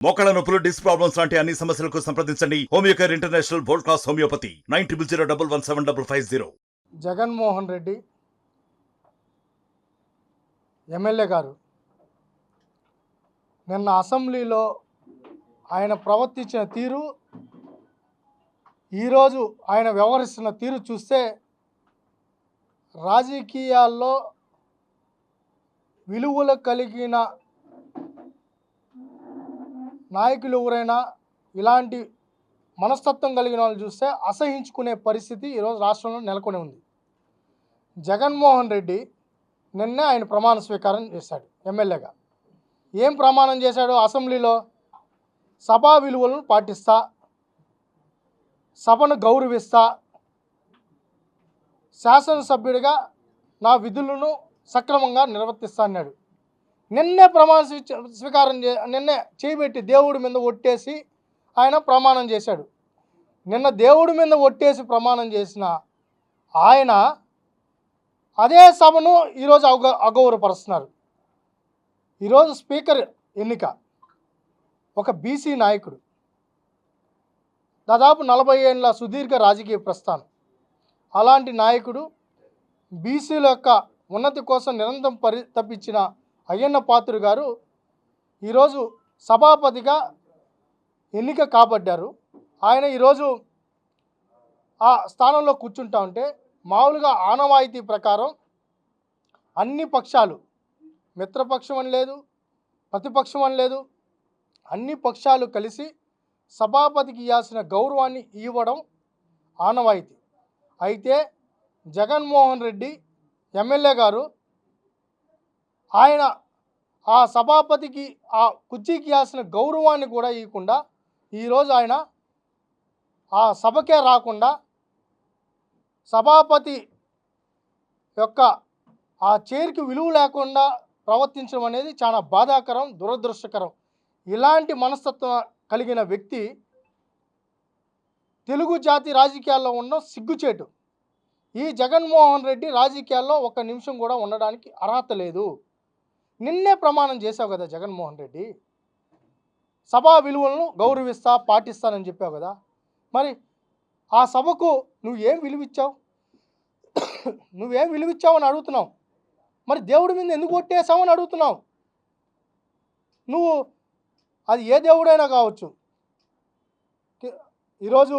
మోకాళ్ళ నొప్పులు, disc problems లాంటి అన్ని సమస్యలకు సంప్రదించండి Homeocare international world class homeopathy 9001175550. Jaganmohan Reddy MLA గారు నిన్న అసెంబ్లీలో ఆయన ప్రవర్తించిన తీరు, ఈరోజు ఆయన వ్యవహరిస్తున్న తీరు చూస్తే రాజకీయాల్లో విలువలు కలిగిన నాయకులు ఎవరైనా ఇలాంటి మనస్తత్వం కలిగిన వాళ్ళు చూస్తే అసహించుకునే పరిస్థితి ఈరోజు రాష్ట్రంలో నెలకొని ఉంది. జగన్మోహన్ రెడ్డి నిన్నే ఆయన ప్రమాణ స్వీకారం చేశాడు ఎమ్మెల్యేగా. ఏం ప్రమాణం చేశాడు అసెంబ్లీలో? సభా విలువలను పాటిస్తా, సభను గౌరవిస్తా, శాసనసభ్యుడిగా నా విధులను సక్రమంగా నిర్వర్తిస్తా అన్నాడు. నిన్నే ప్రమాణ స్వీకారం నిన్నే చేయబెట్టి దేవుడి మీద ఒట్టేసి ఆయన ప్రమాణం చేశాడు. నిన్న దేవుడి మీద ఒట్టేసి ప్రమాణం చేసిన ఆయన అదే సభను ఈరోజు అగౌరవపరుస్తున్నారు. ఈరోజు స్పీకర్ ఎన్నిక ఒక బీసీ నాయకుడు, దాదాపు 40 ఏళ్ళ సుదీర్ఘ రాజకీయ ప్రస్థానం. అలాంటి నాయకుడు బీసీల యొక్క ఉన్నతి కోసం నిరంతరం తప్పించిన అయ్యన్న పాత్రుడు గారు ఈరోజు సభాపతిగా ఎన్నిక కాబడ్డారు. ఆయన ఈరోజు ఆ స్థానంలో కూర్చుంటా ఉంటే మామూలుగా ఆనవాయితీ ప్రకారం అన్ని పక్షాలు, మిత్రపక్షం అని లేదు, ప్రతిపక్షం అని లేదు, అన్ని పక్షాలు కలిసి సభాపతికి ఇవ్వాల్సిన గౌరవాన్ని ఇవ్వడం ఆనవాయితీ. అయితే జగన్మోహన్ రెడ్డి ఎమ్మెల్యే గారు ఆయన ఆ సభాపతికి ఆ కుర్చీకి ఇవ్వాల్సిన గౌరవాన్ని కూడా ఇవ్వకుండా ఈరోజు ఆయన ఆ సభకే రాకుండా సభాపతి యొక్క ఆ చైర్కి విలువ లేకుండా ప్రవర్తించడం అనేది చాలా బాధాకరం, దురదృష్టకరం. ఇలాంటి మనస్తత్వం కలిగిన వ్యక్తి తెలుగు జాతి రాజకీయాల్లో ఉండడం సిగ్గుచేటు. ఈ జగన్మోహన్ రెడ్డి రాజకీయాల్లో ఒక్క నిమిషం కూడా ఉండడానికి అర్హత లేదు. నిన్నే ప్రమాణం చేసావు కదా జగన్మోహన్ రెడ్డి, సభా విలువలను గౌరవిస్తా, పాటిస్తానని చెప్పావు కదా. మరి ఆ సభకు నువ్వేం విలువిచ్చావు? నువ్వేం విలువిచ్చావు అని అడుగుతున్నావు. మరి దేవుడి మీద ఎందుకు కొట్టేసావు అని అడుగుతున్నావు. నువ్వు అది ఏ దేవుడైనా కావచ్చు. ఈరోజు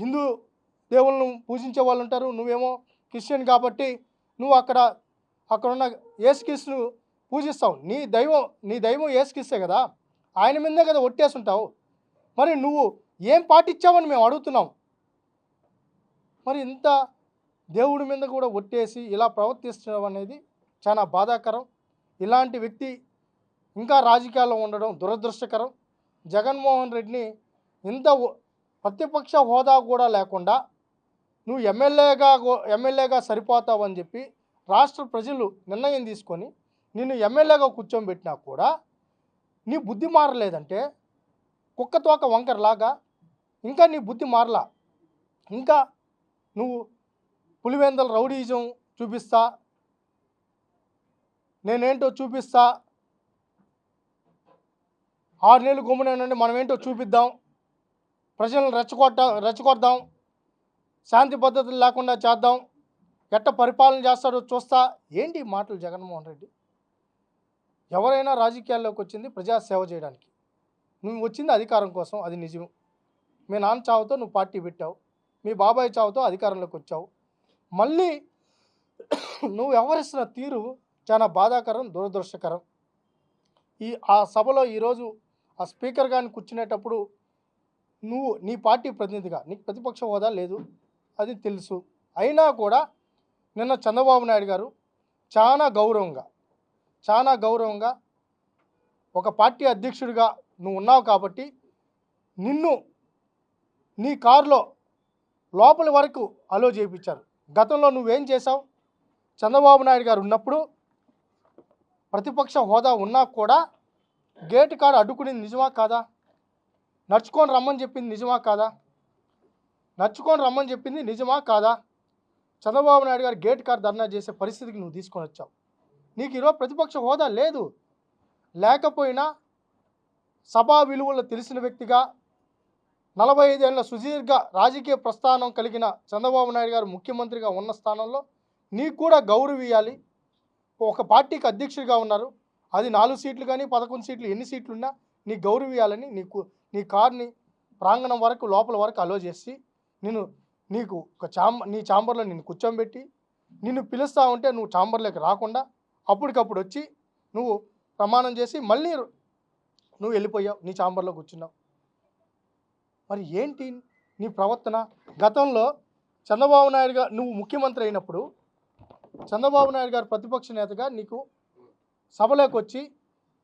హిందూ దేవుళ్ళను పూజించే వాళ్ళు ఉంటారు, నువ్వేమో క్రిస్టియన్ కాబట్టి నువ్వు అక్కడున్న యేసుక్రీస్తును పూజిస్తావు. నీ దైవం యేసుక్రీస్తే కదా, ఆయన మీదే కదా ఒట్టేసుంటావు. మరి నువ్వు ఏం పాటించావని మేము అడుగుతున్నాం. మరి ఇంత దేవుడి మీద కూడా ఒట్టేసి ఇలా ప్రవర్తించడం అనేది చాలా బాధాకరం. ఇలాంటి వ్యక్తి ఇంకా రాజకీయాల్లో ఉండడం దురదృష్టకరం. జగన్మోహన్ రెడ్డిని ఇంత ప్రతిపక్ష హోదా కూడా లేకుండా నువ్వు ఎమ్మెల్యేగా సరిపోతావని చెప్పి రాష్ట్ర ప్రజలు నిర్ణయం తీసుకొని నిన్ను ఎమ్మెల్యేగా కూర్చోబెట్టినా కూడా నీ బుద్ధి మారలేదంటే కుక్కతోక వంకరలాగా ఇంకా నీ బుద్ధి మారలా. ఇంకా నువ్వు పులివెందల రౌడీజం చూపిస్తా, నేనేంటో చూపిస్తా, 6 నెలలు గుమ్మనండి మనమేంటో చూపిద్దాం, ప్రజలను రెచ్చగొడదాం, శాంతి పద్ధతులు లేకుండా చేద్దాం, ఎట్ట పరిపాలన చేస్తాడో చూస్తా. ఏంటి మాటలు జగన్మోహన్ రెడ్డి? ఎవరైనా రాజకీయాల్లోకి వచ్చింది ప్రజాసేవ చేయడానికి. నువ్వు వచ్చింది అధికారం కోసం, అది నిజం. మీ నాన్న చావుతో నువ్వు పార్టీ పెట్టావు, మీ బాబాయ్ చావుతో అధికారంలోకి వచ్చావు. మళ్ళీ నువ్వు వ్యవహరిస్తున్న తీరు చాలా బాధాకరం, దురదృష్టకరం. ఆ సభలో ఈరోజు ఆ స్పీకర్ గారిని కూర్చునేటప్పుడు నువ్వు నీ పార్టీ ప్రతినిధిగా, నీకు ప్రతిపక్ష హోదా లేదు, అది తెలుసు. అయినా కూడా నిన్న చంద్రబాబు నాయుడు గారు చాలా గౌరవంగా ఒక పార్టీ అధ్యక్షుడిగా నువ్వు ఉన్నావు కాబట్టి నిన్ను నీ కారులో లోపలి వరకు అలో చేయించారు. గతంలో నువ్వేం చేశావు? చంద్రబాబు నాయుడు గారు ఉన్నప్పుడు ప్రతిపక్ష హోదా ఉన్నా కూడా గేటు కాడ అడ్డుకునేది నిజమా కాదా? నడుచుకొని రమ్మని చెప్పింది నిజమా కాదా? చంద్రబాబు నాయుడు గారు గేట్ కాడ ధర్నా చేసే పరిస్థితికి నువ్వు తీసుకొని వచ్చావు. నీకు ఈరోజు ప్రతిపక్ష హోదా లేదు. లేకపోయినా సభా విలువలు తెలిసిన వ్యక్తిగా 45 ఏళ్ల సుదీర్ఘ రాజకీయ ప్రస్థానం కలిగిన చంద్రబాబు నాయుడు గారు ముఖ్యమంత్రిగా ఉన్న స్థానంలో నీకు కూడా గౌరవం ఇవ్వాలి. ఒక పార్టీకి అధ్యక్షుడిగా ఉన్నారు, అది 4 సీట్లు కానీ 11 సీట్లు ఎన్ని సీట్లు ఉన్నా నీకు గౌరవం ఇవ్వాలని నీ కార్ని ప్రాంగణం వరకు లోపల వరకు అలో చేసి నీకు నీ ఛాంబర్లో నిన్ను కూర్చోబెట్టి నిన్ను పిలుస్తూ ఉంటే నువ్వు ఛాంబర్లోకి రాకుండా అప్పటికప్పుడు వచ్చి నువ్వు ప్రమాణం చేసి మళ్ళీ నువ్వు వెళ్ళిపోయావు, నీ ఛాంబర్లో కూర్చున్నావు. మరి ఏంటి నీ ప్రవర్తన? గతంలో చంద్రబాబు నాయుడు గారు నువ్వు ముఖ్యమంత్రి అయినప్పుడు చంద్రబాబు నాయుడు గారు ప్రతిపక్ష నేతగా నీకు సభలోకి వచ్చి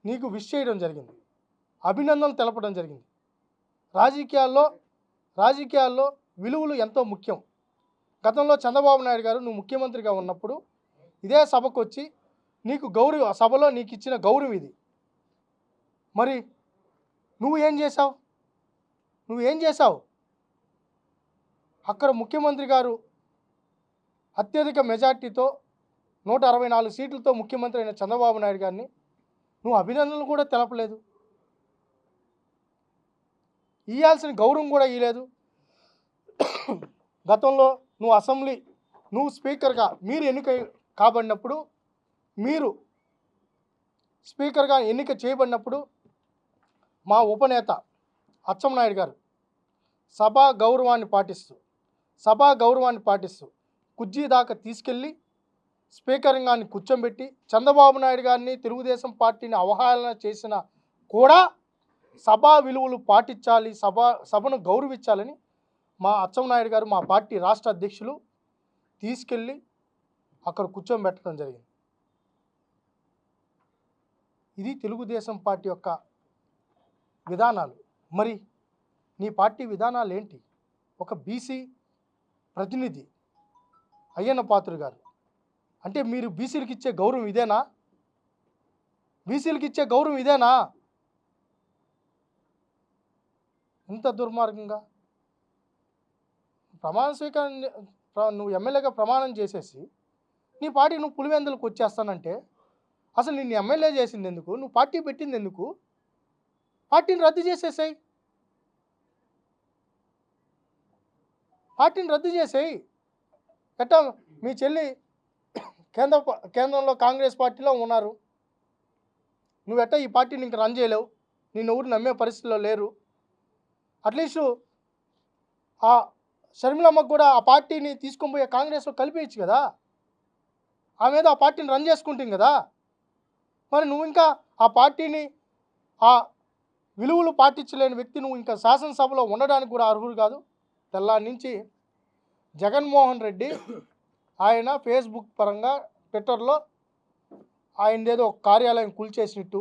నీకు విష్ చేయడం జరిగింది, అభినందనలు తెలపడం జరిగింది. రాజకీయాల్లో విలువలు ఎంతో ముఖ్యం. గతంలో చంద్రబాబు నాయుడు గారు నువ్వు ముఖ్యమంత్రిగా ఉన్నప్పుడు ఇదే సభకు వచ్చి నీకు గౌరవం, సభలో నీకు ఇచ్చిన గౌరవం ఇది. మరి నువ్వేం చేశావు? అక్కడ ముఖ్యమంత్రి గారు అత్యధిక మెజార్టీతో 164 సీట్లతో ముఖ్యమంత్రి అయిన చంద్రబాబు నాయుడు గారిని నువ్వు అభినందనలు కూడా తెలపలేదు, ఇవ్వాల్సిన గౌరవం కూడా ఇవ్వలేదు. గతంలో నువ్వు స్పీకర్గా మీరు ఎన్నిక చేయబడినప్పుడు మా ఉపనేత అచ్చెన్నాయుడు గారు సభా గౌరవాన్ని పాటిస్తూ కుర్చీ దాకా తీసుకెళ్ళి స్పీకర్గాన్ని కూర్చోబెట్టి చంద్రబాబు నాయుడు గారిని తెలుగుదేశం పార్టీని అవహేళన చేసిన కూడా సభా విలువలు పాటించాలి, సభను గౌరవించాలని మా అచ్చెన్నాయుడు గారు, మా పార్టీ రాష్ట్ర అధ్యక్షులు తీసుకెళ్ళి అక్కడ కూర్చోబెట్టడం జరిగింది. ఇది తెలుగుదేశం పార్టీ యొక్క విధానాలు. మరి నీ పార్టీ విధానాలు ఏంటి? ఒక బీసీ ప్రతినిధి అయ్యన్న పాత్రుడు గారు అంటే మీరు బీసీలకు ఇచ్చే గౌరవం ఇదేనా? ఇంత దుర్మార్గంగా ప్రమాణ స్వీకారం నువ్వు ఎమ్మెల్యేగా ప్రమాణం చేసేసి నీ పార్టీ నువ్వు పులివెందులకు వచ్చేస్తానంటే అసలు నిన్ను ఎమ్మెల్యే చేసింది ఎందుకు? నువ్వు పార్టీ పెట్టింది ఎందుకు? పార్టీని రద్దు చేసేయి. ఎట్టా మీ చెల్లి కేంద్రంలో కాంగ్రెస్ పార్టీలో ఉన్నారు, నువ్వెట్టా ఈ పార్టీని ఇంక రన్ చేయలేవు, నిన్ను ఎవరు నమ్మే పరిస్థితిలో లేరు. అట్లీస్ట్ ఆ షర్మిలమ్మకు కూడా ఆ పార్టీని తీసుకొని పోయే కాంగ్రెస్లో కలిపేయచ్చు కదా, ఆమె ఏదో ఆ పార్టీని రన్ చేసుకుంటుంది కదా. మరి నువ్వు ఇంకా ఆ పార్టీని ఆ విలువలు పాటించలేని వ్యక్తి నువ్వు ఇంకా శాసనసభలో ఉండడానికి కూడా అర్హుడు కాదు. తెల్లారి నుంచి జగన్మోహన్ రెడ్డి ఆయన ఫేస్బుక్ పరంగా ట్విట్టర్లో ఆయనదేదో ఒక కార్యాలయం కూల్చేసినట్టు,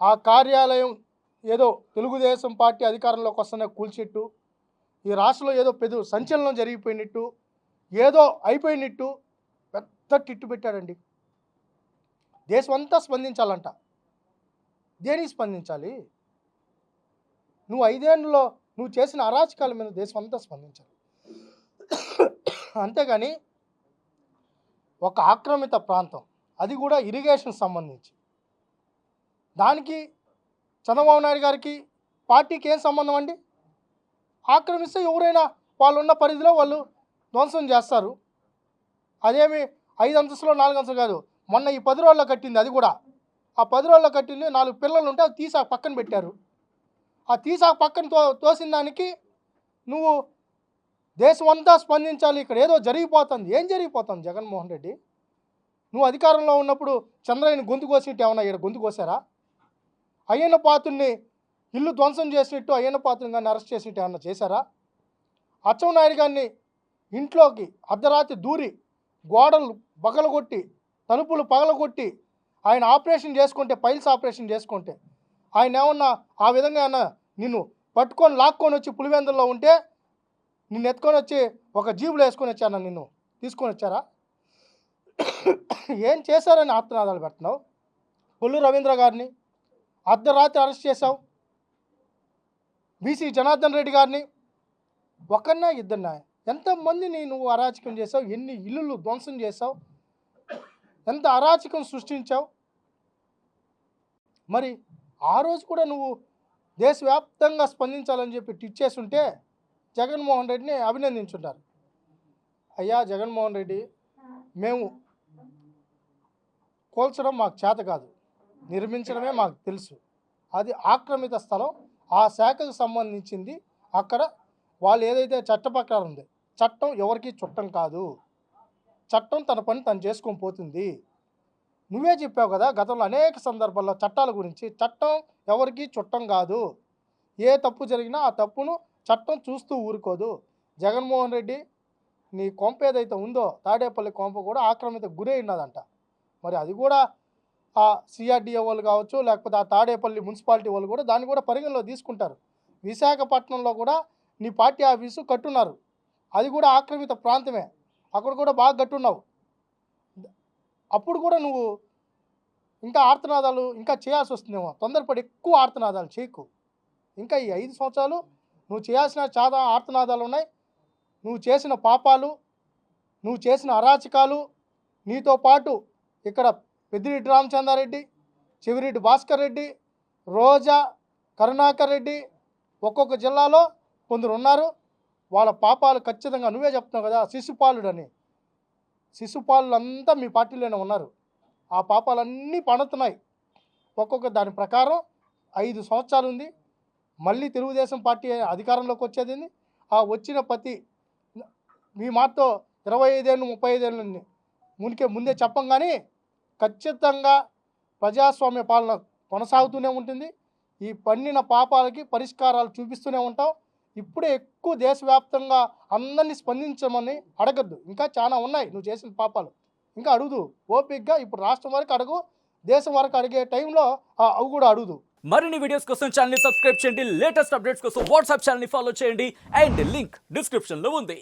ఆ కార్యాలయం ఏదో తెలుగుదేశం పార్టీ అధికారంలోకి వస్తేనే కూల్చినట్టు, ఈ రాష్ట్రంలో ఏదో పెద్ద సంచలనం జరిగిపోయినట్టు, ఏదో అయిపోయినట్టు పెద్ద టిట్టు పెట్టాడండి. దేశం అంతా స్పందించాలంట. దేనికి స్పందించాలి? నువ్వు 5 ఏళ్ళలో నువ్వు చేసిన అరాచకాల మీద దేశం అంతా స్పందించాలి. అంతేగాని ఒక ఆక్రమిత ప్రాంతం, అది కూడా ఇరిగేషన్ సంబంధించి, దానికి చంద్రబాబు నాయుడు గారికి పార్టీకి ఏం సంబంధం అండి? ఆక్రమిస్తే ఎవరైనా వాళ్ళు ఉన్న పరిధిలో వాళ్ళు ధ్వంసం చేస్తారు. అదేమి 5 అంతస్తులో 4 అంతస్తులు కాదు, మొన్న ఈ 10 రోజుల్లో కట్టింది, అది కూడా ఆ 10 రోజుల్లో కట్టింది 4 పిల్లలు ఉంటే అది తీసి పక్కన పెట్టారు. ఆ తీసి పక్కన తోసిన దానికి నువ్వు దేశం అంతా స్పందించాలి, ఇక్కడ ఏదో జరిగిపోతుంది. ఏం జరిగిపోతుంది జగన్మోహన్ రెడ్డి? నువ్వు అధికారంలో ఉన్నప్పుడు చంద్రయ్యని గొంతు కోసినట్టు ఏమన్నా ఇక్కడ గొంతు కోసారా? అయ్యన్న పాత్రుడిని ఇల్లు ధ్వంసం చేసినట్టు అయ్యన్న పాత్రుని కానీ అరెస్ట్ చేసినట్టు ఏమన్నా చేశారా? అచ్చెన్నాయుడు గారిని ఇంట్లోకి అర్ధరాత్రి దూరి గోడలు పగలగొట్టి తలుపులు పగలగొట్టి ఆయన ఆపరేషన్ చేసుకుంటే, పైల్స్ ఆపరేషన్ చేసుకుంటే, ఆయన ఏమన్నా ఆ విధంగా ఏమన్నా నిన్ను పట్టుకొని లాక్కొని వచ్చి పులివెందుల్లో ఉంటే నిన్ను ఎత్తుకొని వచ్చి ఒక జీబులో వేసుకొని వచ్చాను, నిన్ను తీసుకొని వచ్చారా? ఏం చేశారని ఆత్మనాదాలు పెడుతున్నావు? కొల్లు రవీంద్ర గారిని అర్ధరాత్రి అరెస్ట్ చేశావు, బీసీ జనార్దన్ రెడ్డి గారిని ఒకరినా ఇద్దరినా ఎంతమందిని నువ్వు అరాచకం చేసావు? ఎన్ని ఇల్లులు ధ్వంసం చేసావు? ఎంత అరాచకం సృష్టించావు? మరి ఆ రోజు కూడా నువ్వు దేశవ్యాప్తంగా స్పందించాలని చెప్పి ట్వీట్ చేస్తుంటే జగన్మోహన్ రెడ్డిని అభినందించుంటారు. అయ్యా జగన్మోహన్ రెడ్డి, మేము కోల్చడం మాకు చేత కాదు, నిర్మించడమే మాకు తెలుసు. అది ఆక్రమిత స్థలం, ఆ శాఖకు సంబంధించింది. అక్కడ వాళ్ళు ఏదైతే చట్ట ప్రకారం ఉంది, చట్టం ఎవరికి చుట్టం కాదు, చట్టం తన పని తను చేసుకొని పోతుంది. నువ్వే చెప్పావు కదా గతంలో అనేక సందర్భాల్లో చట్టాల గురించి, చట్టం ఎవరికి చుట్టం కాదు. ఏ తప్పు జరిగినా ఆ తప్పును చట్టం చూస్తూ ఊరుకోదు. జగన్మోహన్ రెడ్డి, నీ కొంప ఏదైతే ఉందో తాడేపల్లి కొంప కూడా ఆక్రమిత గురై ఉన్నదంట. మరి అది కూడా ఆ సిఆర్డిఏ వాళ్ళు కావచ్చు, లేకపోతే ఆ తాడేపల్లి మున్సిపాలిటీ వాళ్ళు కూడా దాన్ని కూడా పరిగణలో తీసుకుంటారు. విశాఖపట్నంలో కూడా నీ పార్టీ ఆఫీసు కట్టున్నారు, అది కూడా ఆక్రమిత ప్రాంతమే, అక్కడ కూడా బాగా కట్టున్నావు. అప్పుడు కూడా నువ్వు ఇంకా ఆర్తనాదాలు ఇంకా చేయాల్సి వస్తుందేమో. తొందరపడి ఎక్కువ ఆర్తనాదాలు చేయకు. ఇంకా ఈ 5 సంవత్సరాలు నువ్వు చేయాల్సిన చాలా ఆర్తనాదాలు ఉన్నాయి. నువ్వు చేసిన పాపాలు, నువ్వు చేసిన అరాచకాలు, నీతో పాటు ఇక్కడ పెద్దిరెడ్డి రామచంద్రారెడ్డి, చెవిరెడ్డి భాస్కర్ రెడ్డి, రోజా, కరుణాకర్ రెడ్డి, ఒక్కొక్క జిల్లాలో కొందరు ఉన్నారు. వాళ్ళ పాపాలు ఖచ్చితంగా నువ్వే చెప్తున్నావు కదా, శిశుపాలుడని. శిశుపాలులంతా మీ పార్టీలోనే ఉన్నారు. ఆ పాపాలన్నీ పడుతున్నాయి. ఒక్కొక్క దాని ప్రకారం 5 సంవత్సరాలు ఉంది. మళ్ళీ తెలుగుదేశం పార్టీ అధికారంలోకి వచ్చేది. ఆ వచ్చిన ప్రతి మీ మాటతో 25 ఏళ్ళు 35 ఏళ్ళు ముందే చెప్పం, కానీ ఖచ్చితంగా ప్రజాస్వామ్య పాలన కొనసాగుతూనే ఉంటుంది. ఈ పండిన పాపాలకి పరిష్కారాలు చూపిస్తూనే ఉంటాం. ఇప్పుడే ఎక్కువ దేశవ్యాప్తంగా అందరినీ స్పందించమని అడగద్దు. ఇంకా చాలా ఉన్నాయి నువ్వు చేసిన పాపాలు, ఇంకా అడుగుదు ఓపికగా. ఇప్పుడు రాష్ట్రం వరకు అడుగు, దేశం వరకు అడిగే టైంలో అవి కూడా అడుగుదు. మరిన్ని వీడియోస్ కోసం ఛానల్ ని సబ్స్క్రైబ్ చేయండి, లేటెస్ట్ అప్డేట్స్ కోసం వాట్సాప్ ఛానల్ ని ఫాలో చేయండి, అండ్ లింక్ డిస్క్రిప్షన్ లో ఉంది.